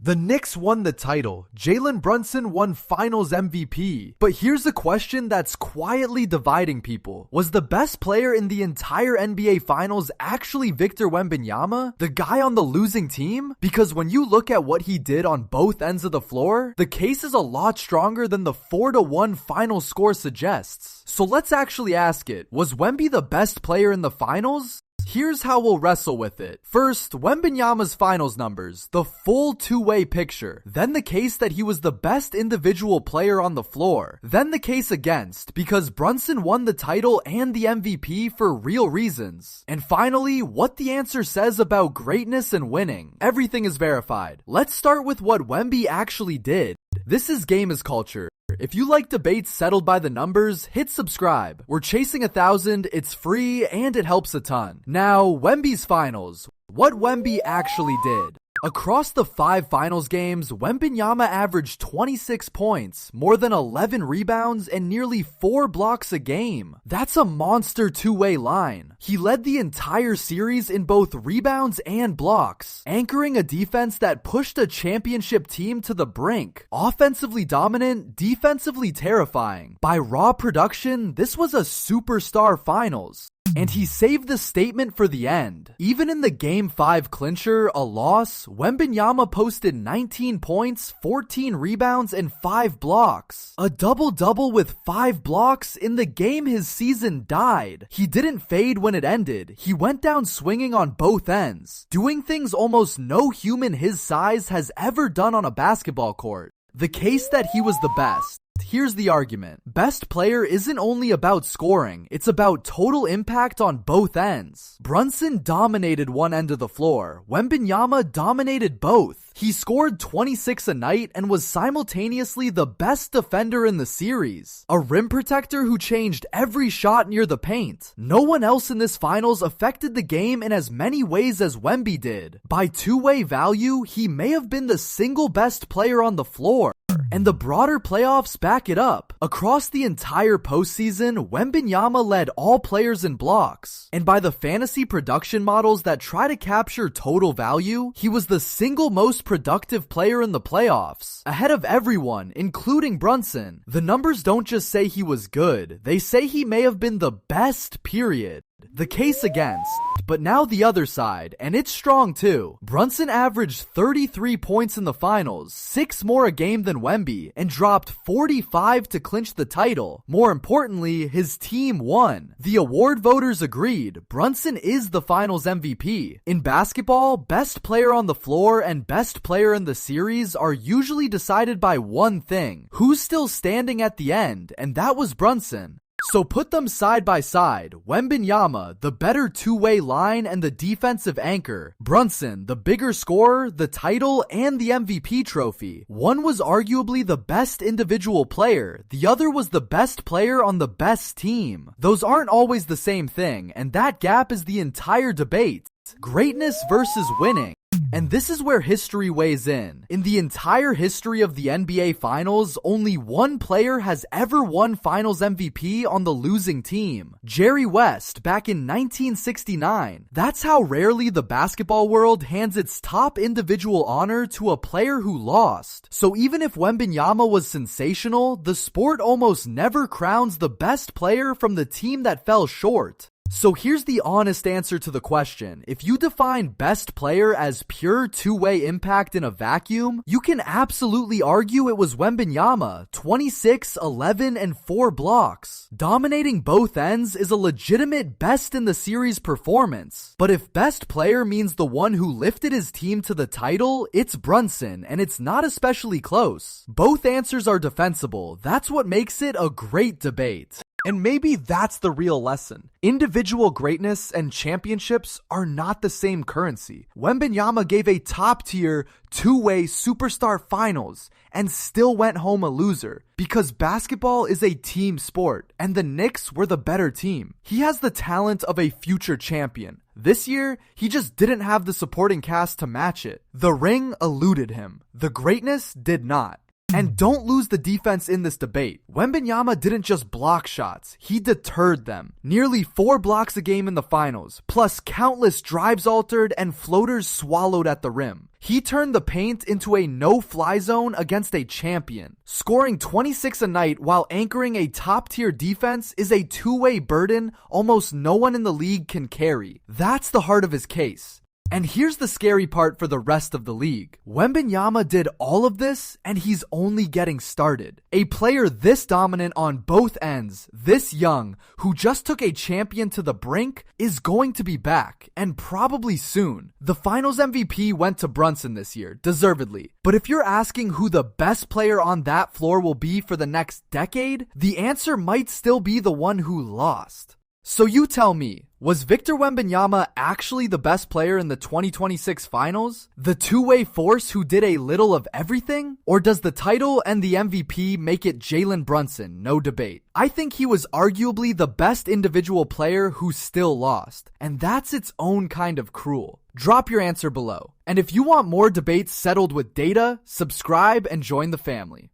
The Knicks won the title. Jalen Brunson won Finals MVP. But here's a question that's quietly dividing people. Was the best player in the entire NBA Finals actually Victor Wembanyama, the guy on the losing team? Because when you look at what he did on both ends of the floor, the case is a lot stronger than the 4-1 final score suggests. So let's actually ask it. Was Wemby the best player in the finals? Here's how we'll wrestle with it. First, Wembenyama's finals numbers, the full two-way picture. Then the case that he was the best individual player on the floor. Then the case against, because Brunson won the title and the MVP for real reasons. And finally, what the answer says about greatness and winning. Everything is verified. Let's start with what Wemby actually did. This is Game is Culture. If you like debates settled by the numbers, hit subscribe. We're chasing 1,000, it's free, and it helps a ton. Now, Wemby's finals. What Wemby actually did. Across the 5 finals games, Wembenyama averaged 26 points, more than 11 rebounds, and nearly 4 blocks a game. That's a monster two-way line. He led the entire series in both rebounds and blocks, anchoring a defense that pushed a championship team to the brink. Offensively dominant, defensively terrifying. By raw production, this was a superstar finals. And he saved the statement for the end. Even in the Game 5 clincher, a loss, Wembenyama posted 19 points, 14 rebounds, and 5 blocks. A double-double with 5 blocks in the game his season died. He didn't fade when it ended. He went down swinging on both ends, doing things almost no human his size has ever done on a basketball court. The case that he was the best. Here's the argument. Best player isn't only about scoring, it's about total impact on both ends. Brunson dominated one end of the floor. Wembenyama dominated both. He scored 26 a night and was simultaneously the best defender in the series. A rim protector who changed every shot near the paint. No one else in this finals affected the game in as many ways as Wemby did. By two-way value, he may have been the single best player on the floor. And the broader playoffs back it up. Across the entire postseason, Wembenyama led all players in blocks. And by the fantasy production models that try to capture total value, he was the single most productive player in the playoffs, ahead of everyone, including Brunson. The numbers don't just say he was good, they say he may have been the best, period. The case against, but now the other side, and it's strong too. Brunson averaged 33 points in the finals, 6 more a game than Wemby, and dropped 45 to clinch the title. More importantly, his team won. The award voters agreed. Brunson is the finals MVP. In basketball, best player on the floor and best player in the series are usually decided by one thing: who's still standing at the end, and that was Brunson. So put them side by side. Wembenyama, the better two-way line and the defensive anchor. Brunson, the bigger scorer, the title, and the MVP trophy. One was arguably the best individual player. The other was the best player on the best team. Those aren't always the same thing, and that gap is the entire debate. Greatness versus winning. And this is where history weighs in. In the entire history of the NBA Finals, only one player has ever won Finals MVP on the losing team. Jerry West, back in 1969. That's how rarely the basketball world hands its top individual honor to a player who lost. So even if Wembenyama was sensational, the sport almost never crowns the best player from the team that fell short. So here's the honest answer to the question. If you define best player as pure two-way impact in a vacuum, you can absolutely argue it was Wembenyama, 26, 11, and 4 blocks. Dominating both ends is a legitimate best in the series performance. But if best player means the one who lifted his team to the title, it's Brunson, and it's not especially close. Both answers are defensible. That's what makes it a great debate. And maybe that's the real lesson. Individual greatness and championships are not the same currency. Wembenyama gave a top-tier, two-way superstar finals and still went home a loser because basketball is a team sport and the Knicks were the better team. He has the talent of a future champion. This year, he just didn't have the supporting cast to match it. The ring eluded him. The greatness did not. And don't lose the defense in this debate. Wembenyama didn't just block shots, he deterred them. Nearly 4 blocks a game in the finals, plus countless drives altered and floaters swallowed at the rim. He turned the paint into a no-fly zone against a champion. Scoring 26 a night while anchoring a top-tier defense is a two-way burden almost no one in the league can carry. That's the heart of his case. And here's the scary part for the rest of the league. Wembenyama did all of this, and he's only getting started. A player this dominant on both ends, this young, who just took a champion to the brink, is going to be back, and probably soon. The Finals MVP went to Brunson this year, deservedly. But if you're asking who the best player on that floor will be for the next decade, the answer might still be the one who lost. So you tell me, was Victor Wembanyama actually the best player in the 2026 finals? The two-way force who did a little of everything? Or does the title and the MVP make it Jalen Brunson? No debate. I think he was arguably the best individual player who still lost. And that's its own kind of cruel. Drop your answer below. And if you want more debates settled with data, subscribe and join the family.